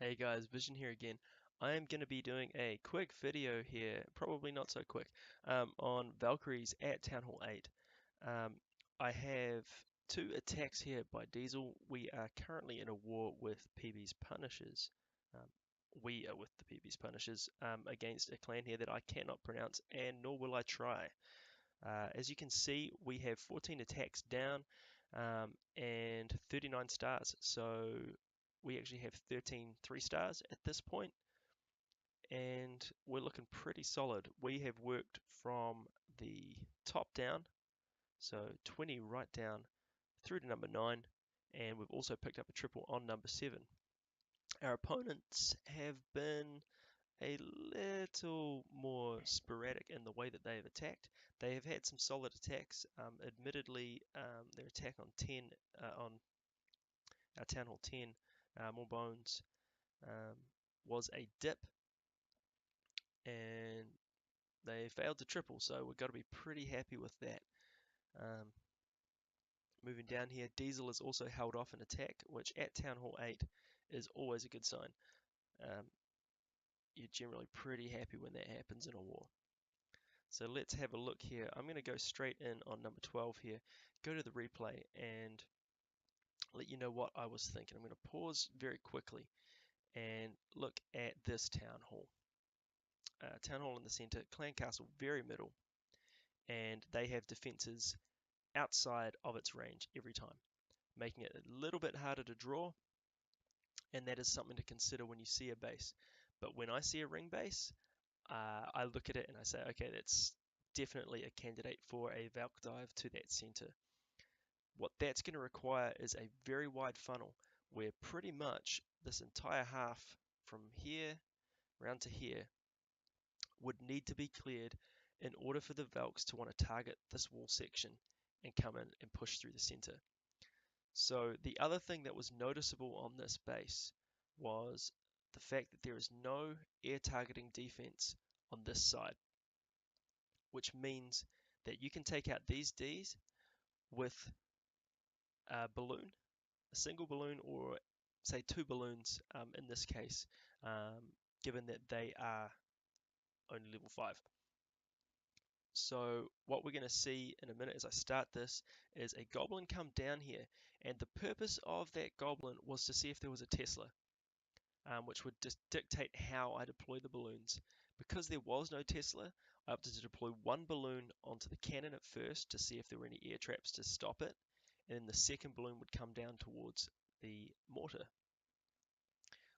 Hey guys, Vision here again. I am going to be doing a quick video here, probably not so quick, on Valkyries at Town Hall 8. Um, I have two attacks here by Diesel. We are currently in a war with PB's Punishers. Um, we are with the PB's Punishers against a clan here that I cannot pronounce, and nor will I try. As you can see, we have 14 attacks down and 39 stars. So we actually have 13 3 stars at this point, and we're looking pretty solid. We have worked from the top down, so 20 right down through to number 9, and we've also picked up a triple on number 7. Our opponents have been a little more sporadic in the way that they have attacked. They have had some solid attacks. Admittedly, their attack on 10 on our Town Hall 10, More Bones, um, was a dip, and they failed to triple, so we've got to be pretty happy with that. Moving down here, Diesel has also held off an attack, which at Town Hall 8 is always a good sign. Um, you're generally pretty happy when that happens in a war. So let's have a look here. I'm going to go straight in on number 12 here, go to the replay and let you know what I was thinking. I'm going to pause very quickly and look at this Town Hall. Town Hall in the center, Clan Castle very middle, and they have defenses outside of its range every time, making it a little bit harder to draw, and that is something to consider when you see a base. But when I see a ring base, I look at it and I say, okay, that's definitely a candidate for a Valk dive to that center. What that's going to require is a very wide funnel where pretty much this entire half from here round to here would need to be cleared in order for the Valks to want to target this wall section and come in and push through the center. So the other thing that was noticeable on this base was the fact that there is no air targeting defense on this side, which means that you can take out these Ds with a balloon, a single balloon, or say 2 balloons in this case, given that they are only level 5. So what we're going to see in a minute as I start this is a goblin come down here, and the purpose of that goblin was to see if there was a Tesla, which would just dictate how I deploy the balloons. Because there was no Tesla, I opted to deploy one balloon onto the cannon at first to see if there were any air traps to stop it, and then the second balloon would come down towards the mortar.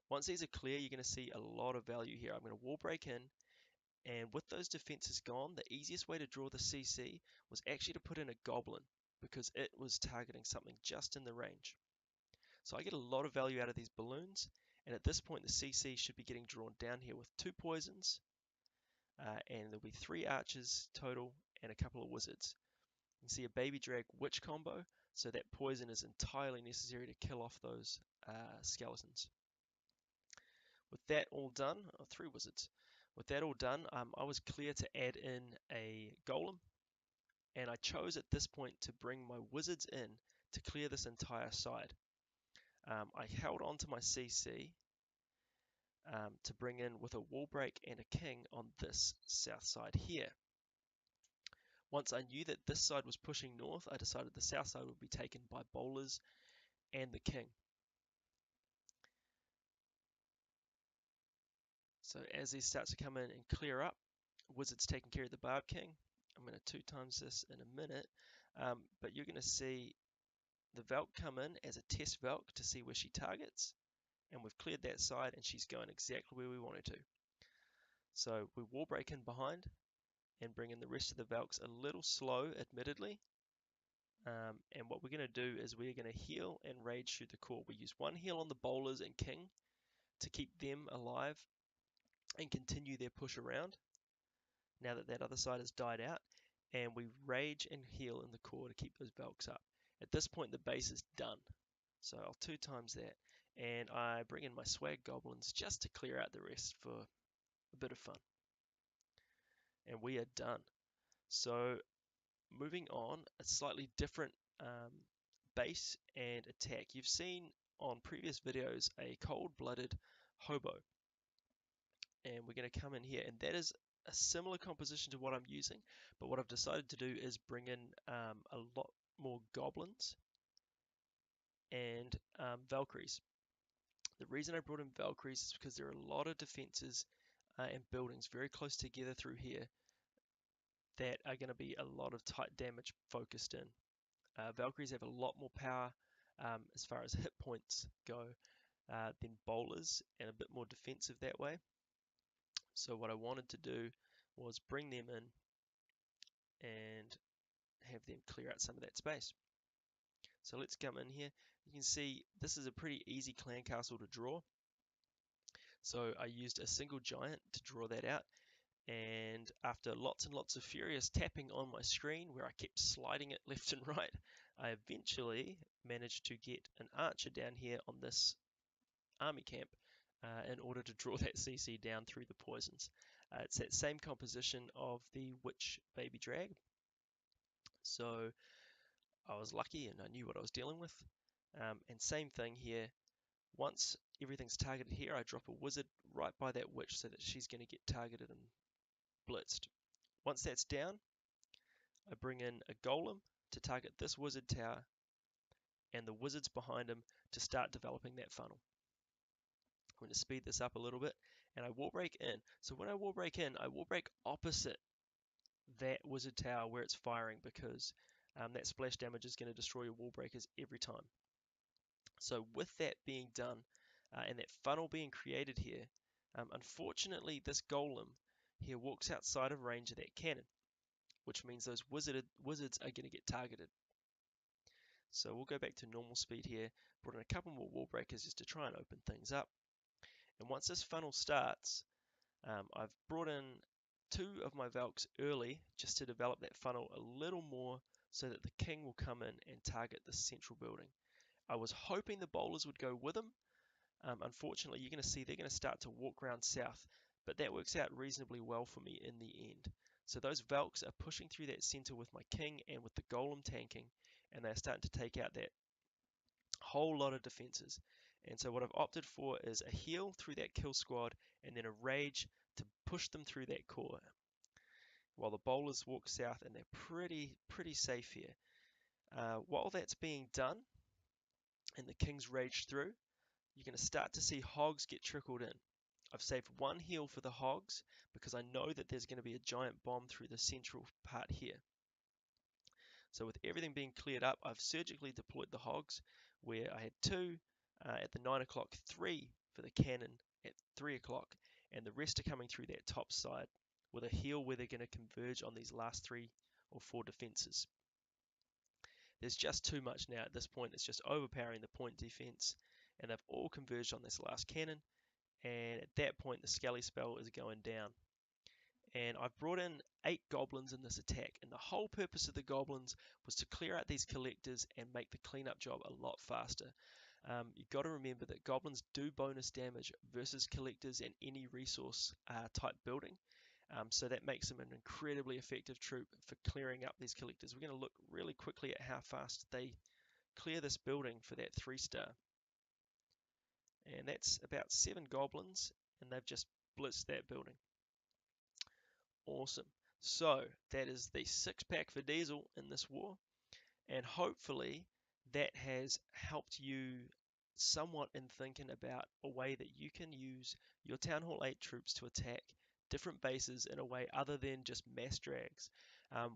Once these are clear, you're going to see a lot of value here. I'm going to wall break in, and with those defenses gone, the easiest way to draw the CC was actually to put in a goblin, because it was targeting something just in the range. So I get a lot of value out of these balloons, and at this point the CC should be getting drawn down here with 2 poisons, and there'll be 3 archers total and a couple of wizards. You can see a baby drag witch combo, so that poison is entirely necessary to kill off those skeletons. With that all done, 3 wizards. With that all done, I was clear to add in a golem, and I chose at this point to bring my wizards in to clear this entire side. I held on to my CC to bring in with a wall break and a king on this south side here. Once I knew that this side was pushing north, I decided the south side would be taken by bowlers and the king. So as these start to come in and clear up, wizards taking care of the barb king. I'm going to 2 times this in a minute, but you're going to see the Valk come in as a test Valk to see where she targets, and we've cleared that side and she's going exactly where we wanted to. So we wall break in behind and bring in the rest of the Valks a little slow, admittedly. And what we're going to do is we're going to heal and rage through the core. We use 1 heal on the bowlers and king to keep them alive and continue their push around now that that other side has died out. And we rage and heal in the core to keep those Valks up. At this point the base is done. So I'll 2 times that. And I bring in my swag goblins just to clear out the rest for a bit of fun. And we are done. So moving on, a slightly different base and attack. You've seen on previous videos a cold-blooded hobo. And we're going to come in here, and that is a similar composition to what I'm using, but what I've decided to do is bring in a lot more goblins and Valkyries. The reason I brought in Valkyries is because there are a lot of defenses and buildings very close together through here that are going to be a lot of tight damage focused in. Valkyries have a lot more power as far as hit points go than bowlers, and a bit more defensive that way. So what I wanted to do was bring them in and have them clear out some of that space. So let's come in here. You can see this is a pretty easy clan castle to draw. So I used a single giant to draw that out, and after lots and lots of furious tapping on my screen where I kept sliding it left and right, I eventually managed to get an archer down here on this army camp in order to draw that CC down through the poisons. It's that same composition of the witch baby drag. So I was lucky and I knew what I was dealing with. And same thing here. Once everything's targeted here, I drop a wizard right by that witch so that she's going to get targeted and blitzed. Once that's down, I bring in a golem to target this wizard tower and the wizards behind him to start developing that funnel. I'm going to speed this up a little bit, and I wall break in. So when I wall break in, I wall break opposite that wizard tower where it's firing, because that splash damage is going to destroy your wall breakers every time. So with that being done and that funnel being created here, unfortunately this golem here walks outside of range of that cannon, which means those wizards are going to get targeted. So we'll go back to normal speed here, put in a couple more wall breakers just to try and open things up. And once this funnel starts, I've brought in 2 of my Valks early just to develop that funnel a little more so that the king will come in and target the central building. I was hoping the bowlers would go with him. Unfortunately, you're going to see they're going to start to walk around south, but that works out reasonably well for me in the end. So those Valks are pushing through that center with my king and with the golem tanking, and they're starting to take out that whole lot of defenses. And so what I've opted for is a heal through that kill squad and then a rage to push them through that core, while the bowlers walk south, and they're pretty safe here. While that's being done and the kings rage through, you're going to start to see hogs get trickled in. I've saved 1 heal for the hogs because I know that there's going to be a giant bomb through the central part here. So with everything being cleared up, I've surgically deployed the hogs, where I had 2 at the 9 o'clock, 3 for the cannon at 3 o'clock, and the rest are coming through that top side with a heal where they're going to converge on these last 3 or 4 defenses. There's just too much now at this point. It's just overpowering the point defense, and they've all converged on this last cannon, and at that point the Skelly spell is going down. And I've brought in 8 goblins in this attack, and the whole purpose of the goblins was to clear out these collectors and make the cleanup job a lot faster. You've got to remember that goblins do bonus damage versus collectors and any resource type building, so that makes them an incredibly effective troop for clearing up these collectors. We're going to look really quickly at how fast they clear this building for that 3-star, and that's about 7 goblins, and they've just blitzed that building. Awesome. So that is the 6-pack for Diesel in this war, and hopefully that has helped you somewhat in thinking about a way that you can use your Town Hall 8 troops to attack different bases in a way other than just mass drags.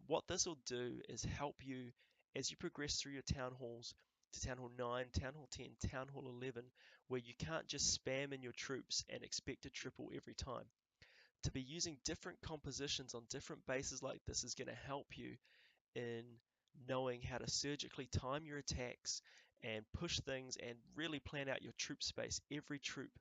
What this will do is help you as you progress through your Town Halls to Town Hall 9, Town Hall 10, Town Hall 11, where you can't just spam in your troops and expect to triple every time. To be using different compositions on different bases like this is going to help you in knowing how to surgically time your attacks and push things and really plan out your troop space. Every troop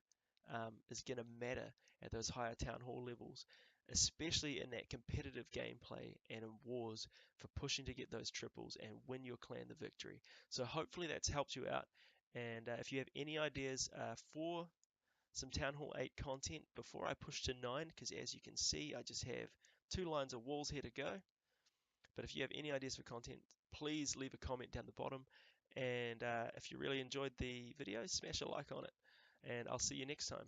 is going to matter at those higher Town Hall levels, especially in that competitive gameplay and in wars for pushing to get those triples and win your clan the victory. So hopefully that's helped you out, and if you have any ideas for some Town Hall 8 content before I push to 9, because as you can see I just have 2 lines of walls here to go. But if you have any ideas for content, please leave a comment down the bottom, and if you really enjoyed the video, smash a like on it, and I'll see you next time.